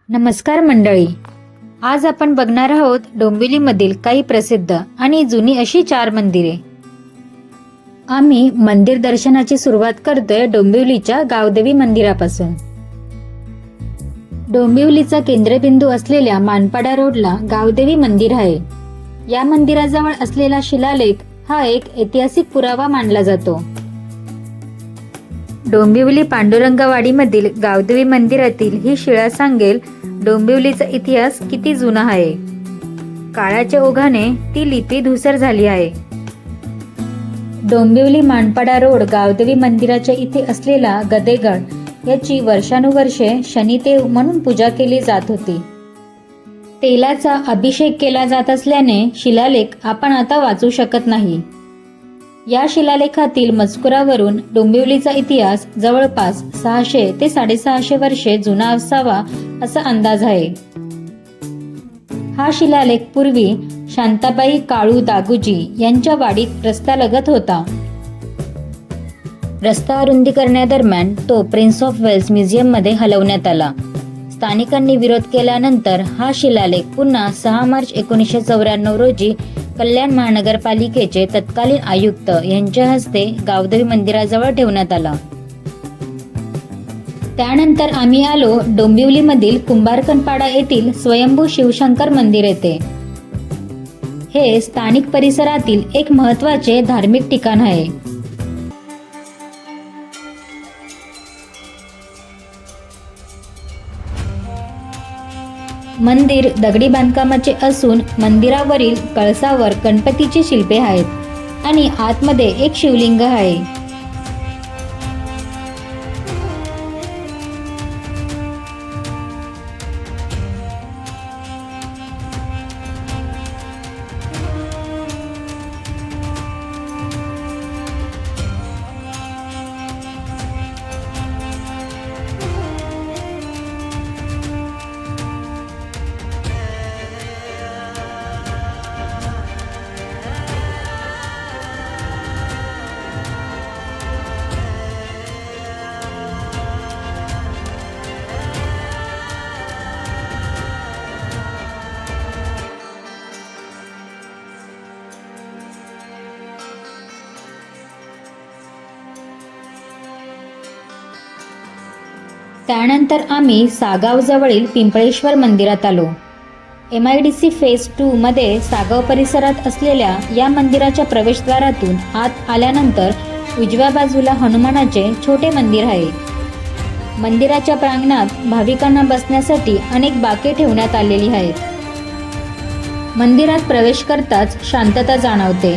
नमस्कार मंडळी, आज आपण बघणार आहोत डोंबिवलीमधील काही प्रसिद्ध आणि जुनी अशी 4 मंदिरे। आम्ही मंदिर दर्शनाची सुरुवात करतोय डोंबिवलीच्या गावदेवी मंदिरापासून। डोंबिवलीचा केंद्रबिंदू असलेल्या मानपाडा रोडला गावदेवी मंदिर आहे। या मंदिराजवळ असलेला शिलालेख हा एक ऐतिहासिक पुरावा मानला जातो। डोंबिवली पांडुरंगवाडीमधील गावदेवी मंदिरातील ही शिळा सांगेल डोंबिवलीचा इतिहास किती जुना आहे। काळाच्या ओघाने ती लिपी धूसर झाली आहे। डोंबिवली मानपाडा रोड गावदेवी मंदिराच्या इथे असलेला गदेगड याची वर्षानुवर्षे शनिदेव म्हणून पूजा केली जात होती। तेलाचा अभिषेक केला जात असल्याने शिलालेख आपण आता वाचू शकत नाही। या शिलालेखातील मजकुरावरून डोंबिवलीचा इतिहास जवळपास 600 ते 650 वर्षे जुना असावा असा अंदाज आहे। हा शिलालेख पूर्वी शांताबाई काळू दागुजी यांच्या वाडीत रस्त्यालगत होता। रस्ता रुंदीकरणादरम्यान तो प्रिन्स ऑफ वेल्स म्युझियम मध्ये हलवण्यात आला। स्थानिकांनी विरोध केल्यानंतर हा शिलालेख पुन्हा 6 मार्च 1994 रोजी कल्याण महानगरपालिकेचे तत्कालीन आयुक्त यांच्या हस्ते गावदेवी मंदिराजवळ ठेवण्यात आला। त्यानंतर आम्ही आलो डोंबिवलीमधील कुंभारकनपाडा येथील स्वयंभू शिवशंकर मंदिर येथे। हे स्थानिक परिसरातील एक महत्त्वाचे धार्मिक ठिकाण आहे। मंदिर दगडी बांधकामाचे असून मंदिरावरील कळसावर गणपतीची शिल्पे आहेत आणि आतमध्ये एक शिवलिंग आहे। त्यानंतर आम्ही सागाव जवळील पिंपळेश्वर मंदिरात आलो। MIDC फेज 2 मध्ये सागाव परिसरात असलेल्या या मंदिराच्या प्रवेशद्वारातून आत आल्यानंतर उजव्या बाजूला हनुमानाचे छोटे मंदिर आहे। मंदिराच्या प्रांगणात भाविकांना बसण्यासाठी अनेक बाके ठेवण्यात आलेली आहेत। मंदिरात प्रवेश करताच शांतता जाणवते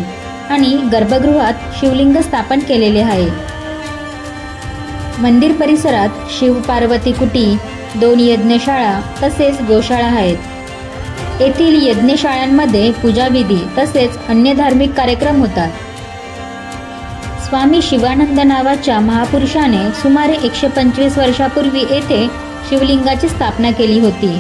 आणि गर्भगृहात शिवलिंग स्थापन केलेले आहे। मंदिर परिसरात शिव पार्वती कुटी, 2 यज्ञशाळा तसेच गोशाळा आहेत। येथील यज्ञशाळांमध्ये पूजाविधी तसेच अन्य धार्मिक कार्यक्रम होतात। स्वामी शिवानंद नावाच्या महापुरुषाने सुमारे 125 वर्षापूर्वी येथे शिवलिंगाची स्थापना केली होती।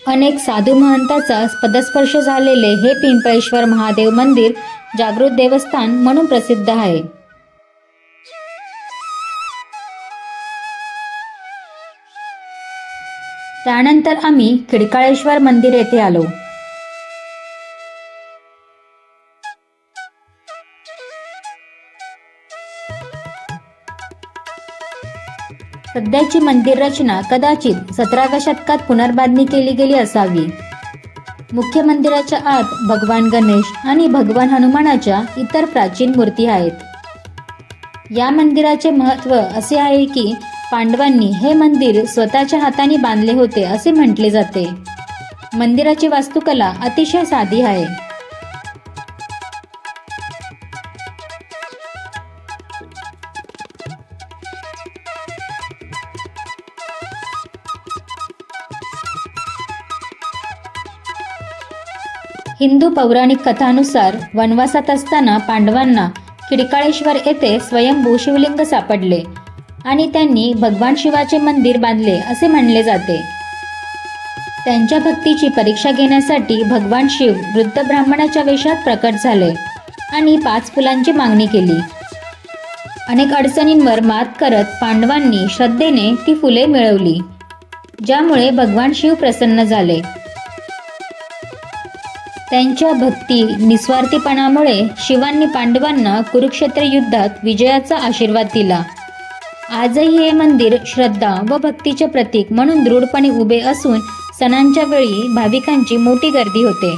अनेक साधू महंताचा पदस्पर्श झालेले हे पिंपळेश्वर महादेव मंदिर जागृत देवस्थान म्हणून प्रसिद्ध आहे। त्यानंतर आम्ही खिडकाळेश्वर मंदिर येथे आलो। सध्याची मंदिर रचना कदाचित 17व्या शतकात पुनर्बांधणी केली गेली असावी। मुख्य मंदिराच्या आत भगवान गणेश आणि भगवान हनुमानाच्या इतर प्राचीन मूर्ती आहेत। या मंदिराचे महत्त्व असे आहे की पांडवांनी हे मंदिर स्वतःच्या हाताने बांधले होते असे म्हटले जाते। मंदिराची वास्तुकला अतिशय साधी आहे। हिंदू पौराणिक कथानुसार वनवासात असताना पांडवांना खिडकाळेश्वर येथे स्वयंभू शिवलिंग सापडले आणि त्यांनी भगवान शिवाचे मंदिर बांधले असे म्हणले जाते। त्यांच्या भक्तीची परीक्षा घेण्यासाठी भगवान शिव वृद्ध ब्राह्मणाच्या वेशात प्रकट झाले आणि 5 फुलांची मागणी केली. अनेक अडचणींवर मात करत पांडवांनी श्रद्धेने ती फुले मिळवली, ज्यामुळे भगवान शिव प्रसन्न झाले. त्यांच्या भक्ती निस्वार्थीपणामुळे शिवांनी पांडवांना कुरुक्षेत्र युद्धात विजयाचा आशीर्वाद दिला. आजही हे मंदिर श्रद्धा व भक्तीचे प्रतीक म्हणून दृढपणे उभे असून सणांच्या वेळी भाविकांची मोठी गर्दी होते.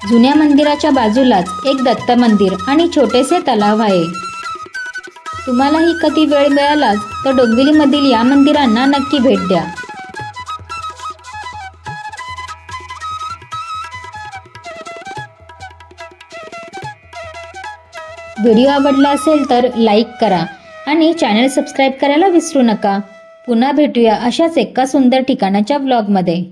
जुन्या मंदिराच्या बाजूलाच एक दत्त मंदिर आणि छोटेसे तलाव आहे. तुम्हालाही कधी वेळ मिळालाच तर डोंबिवलीमधील या मंदिरांना नक्की भेट द्या. व्हिडिओ आवडला असेल तर लाईक करा आणि चॅनल सबस्क्राईब करायला विसरू नका. पुन्हा भेटूया अशाच एका सुंदर ठिकाणाच्या व्लॉगमध्ये.